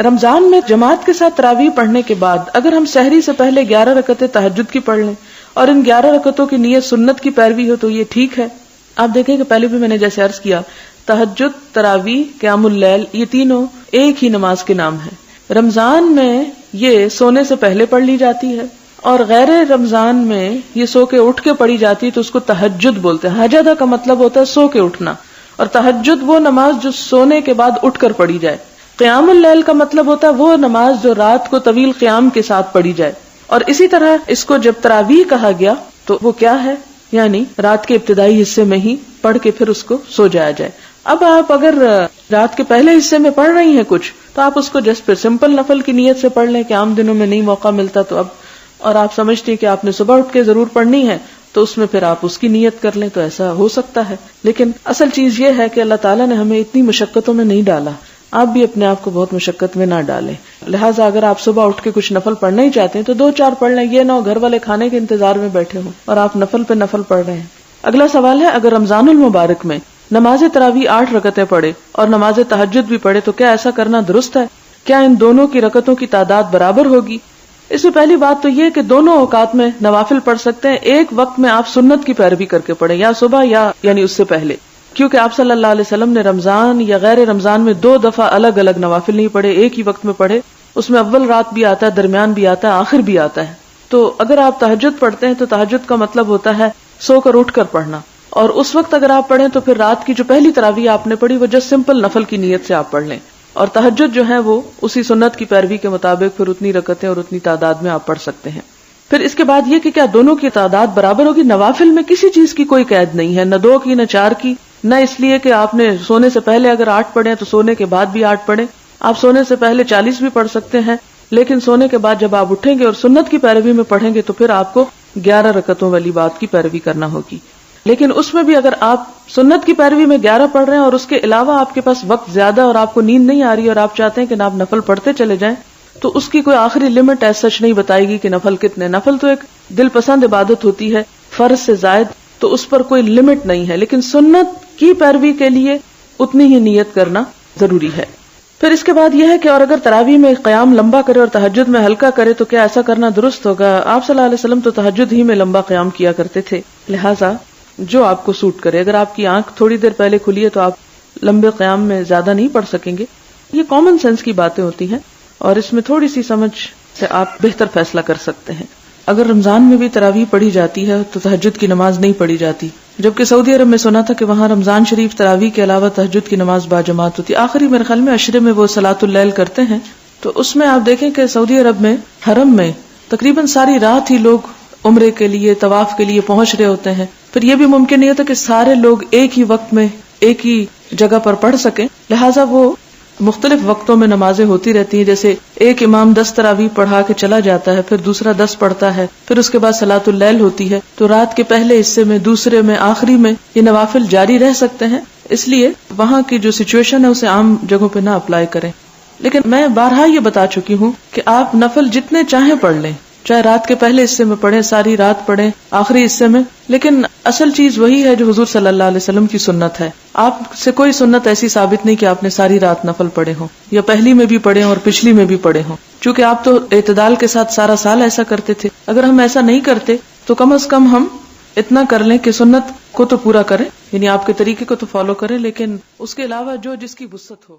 رمضان میں جماعت کے ساتھ تراویح پڑھنے کے بعد اگر ہم سحری سے پہلے 11 رکعتیں تہجد کی پڑھ لیں اور ان 11 رکعتوں کی نیت سنت کی پیروی ہو تو یہ ٹھیک ہے. آپ دیکھیں کہ پہلے بھی میں نے جیسے عرض کیا تہجد، تراویح، قیام اللیل یہ تینوں ایک ہی نماز کے نام ہیں. رمضان میں یہ سونے سے پہلے پڑھ لی جاتی ہے اور غیر رمضان میں یہ سو کے اٹھ کے پڑھی جاتی ہے تو اس کو تہجد بولتے ہیں. حجدہ کا مطلب ہوتا ہے سو کے اٹھنا، اور تہجد وہ نماز جو سونے کے بعد اٹھ کر پڑھی جائے. قیام اللیل کا مطلب ہوتا ہے وہ نماز جو رات کو طویل قیام کے ساتھ پڑھی جائے. اور اسی طرح اس کو جب تراویح کہا گیا تو وہ کیا ہے، یعنی رات کے ابتدائی حصے میں ہی پڑھ کے پھر اس کو سو جایا جائے. اب آپ اگر رات کے پہلے حصے میں پڑھ رہی ہیں کچھ تو آپ اس کو جس پہ سمپل نفل کی نیت سے پڑھ لیں کہ عام دنوں میں نہیں موقع ملتا تو اب، اور آپ سمجھتی ہیں کہ آپ نے صبح اٹھ کے ضرور پڑھنی ہے تو اس میں پھر آپ اس کی نیت کر لیں تو ایسا ہو سکتا ہے. لیکن اصل چیز یہ ہے کہ اللہ تعالیٰ نے ہمیں اتنی مشقتوں میں نہیں ڈالا، آپ بھی اپنے آپ کو بہت مشقت میں نہ ڈالیں. لہٰذا اگر آپ صبح اٹھ کے کچھ نفل پڑھنا ہی چاہتے ہیں تو 2-4 پڑھ لیں، یہ نہ ہو گھر والے کھانے کے انتظار میں بیٹھے ہوں اور آپ نفل پہ نفل پڑھ رہے ہیں. اگلا سوال ہے، اگر رمضان المبارک میں نماز تراویح 8 رکعتیں پڑھے اور نماز تہجد بھی پڑھے تو کیا ایسا کرنا درست ہے؟ کیا ان دونوں کی رکعتوں کی تعداد برابر ہوگی؟ اس میں پہلی بات تو یہ کہ دونوں اوقات میں نوافل پڑھ سکتے ہیں. ایک وقت میں آپ سنت کی پیروی کر کے پڑھیں، یا صبح یا یعنی اس سے پہلے، کیونکہ آپ صلی اللہ علیہ وسلم نے رمضان یا غیر رمضان میں 2 دفعہ الگ الگ نوافل نہیں پڑھے، ایک ہی وقت میں پڑھے. اس میں اول رات بھی آتا ہے، درمیان بھی آتا ہے، آخر بھی آتا ہے. تو اگر آپ تہجد پڑھتے ہیں تو تہجد کا مطلب ہوتا ہے سو کر اٹھ کر پڑھنا، اور اس وقت اگر آپ پڑھیں تو پھر رات کی جو پہلی تراویح آپ نے پڑھی وہ جس سمپل نفل کی نیت سے آپ پڑھ لیں، اور تہجد جو ہے وہ اسی سنت کی پیروی کے مطابق پھر اتنی رکعتیں اور اتنی تعداد میں آپ پڑھ سکتے ہیں. پھر اس کے بعد یہ کہ کیا دونوں کی تعداد برابر ہوگی؟ نوافل میں کسی چیز کی کوئی قید نہیں ہے، نہ 2 کی نہ 4 کی، نہ اس لیے کہ آپ نے سونے سے پہلے اگر 8 پڑھے تو سونے کے بعد بھی 8 پڑھیں. آپ سونے سے پہلے 40 بھی پڑھ سکتے ہیں، لیکن سونے کے بعد جب آپ اٹھیں گے اور سنت کی پیروی میں پڑھیں گے تو پھر آپ کو 11 رکعتوں والی بات کی پیروی کرنا ہوگی. لیکن اس میں بھی اگر آپ سنت کی پیروی میں 11 پڑھ رہے ہیں اور اس کے علاوہ آپ کے پاس وقت زیادہ اور آپ کو نیند نہیں آ رہی اور آپ چاہتے ہیں کہ آپ نفل پڑھتے چلے جائیں تو اس کی کوئی آخری لمٹ ایسا سچ نہیں بتائے گی کہ نفل کتنے. نفل تو ایک دل پسند عبادت ہوتی ہے، فرض سے زائد تو اس پر کوئی لمٹ نہیں ہے، لیکن سنت کی پیروی کے لیے اتنی ہی نیت کرنا ضروری ہے. پھر اس کے بعد یہ ہے کہ اور اگر تراویح میں قیام لمبا کرے اور تہجد میں ہلکا کرے تو کیا ایسا کرنا درست ہوگا؟ آپ صلی اللہ علیہ وسلم تو تہجد ہی میں لمبا قیام کیا کرتے تھے، لہٰذا جو آپ کو سوٹ کرے. اگر آپ کی آنکھ تھوڑی دیر پہلے کھلی ہے تو آپ لمبے قیام میں زیادہ نہیں پڑھ سکیں گے. یہ کامن سینس کی باتیں ہوتی ہیں اور اس میں تھوڑی سی سمجھ سے آپ بہتر فیصلہ کر سکتے ہیں. اگر رمضان میں بھی تراویح پڑھی جاتی ہے تو تہجد کی نماز نہیں پڑھی جاتی، جبکہ سعودی عرب میں سنا تھا کہ وہاں رمضان شریف تراویح کے علاوہ تہجد کی نماز باجماعت ہوتی. آخری میرے خیال میں عشرے میں وہ صلاۃ اللیل کرتے ہیں، تو اس میں آپ دیکھیں کہ سعودی عرب میں حرم میں تقریباً ساری رات ہی لوگ عمرے کے لیے طواف کے لیے پہنچ رہے ہوتے ہیں. پھر یہ بھی ممکن نہیں ہوتا کہ سارے لوگ ایک ہی وقت میں ایک ہی جگہ پر پڑھ سکیں، لہٰذا وہ مختلف وقتوں میں نمازیں ہوتی رہتی ہیں. جیسے ایک امام 10 تراویح پڑھا کے چلا جاتا ہے، پھر دوسرا 10 پڑھتا ہے، پھر اس کے بعد صلاۃ اللیل ہوتی ہے، تو رات کے پہلے حصے میں، دوسرے میں، آخری میں یہ نوافل جاری رہ سکتے ہیں. اس لیے وہاں کی جو سچویشن ہے اسے عام جگہوں پہ نہ اپلائی کریں. لیکن میں بارہا یہ بتا چکی ہوں کہ آپ نفل جتنے چاہیں پڑھ لیں، چاہے رات کے پہلے حصے میں پڑھیں، ساری رات پڑھیں، آخری حصے میں، لیکن اصل چیز وہی ہے جو حضور صلی اللہ علیہ وسلم کی سنت ہے. آپ سے کوئی سنت ایسی ثابت نہیں کہ آپ نے ساری رات نفل پڑھے ہوں، یا پہلی میں بھی پڑھے ہوں اور پچھلی میں بھی پڑھے ہوں، چونکہ آپ تو اعتدال کے ساتھ سارا سال ایسا کرتے تھے. اگر ہم ایسا نہیں کرتے تو کم از کم ہم اتنا کر لیں کہ سنت کو تو پورا کریں، یعنی آپ کے طریقے کو تو فالو کریں، لیکن اس کے علاوہ جو جس کی وسعت ہو.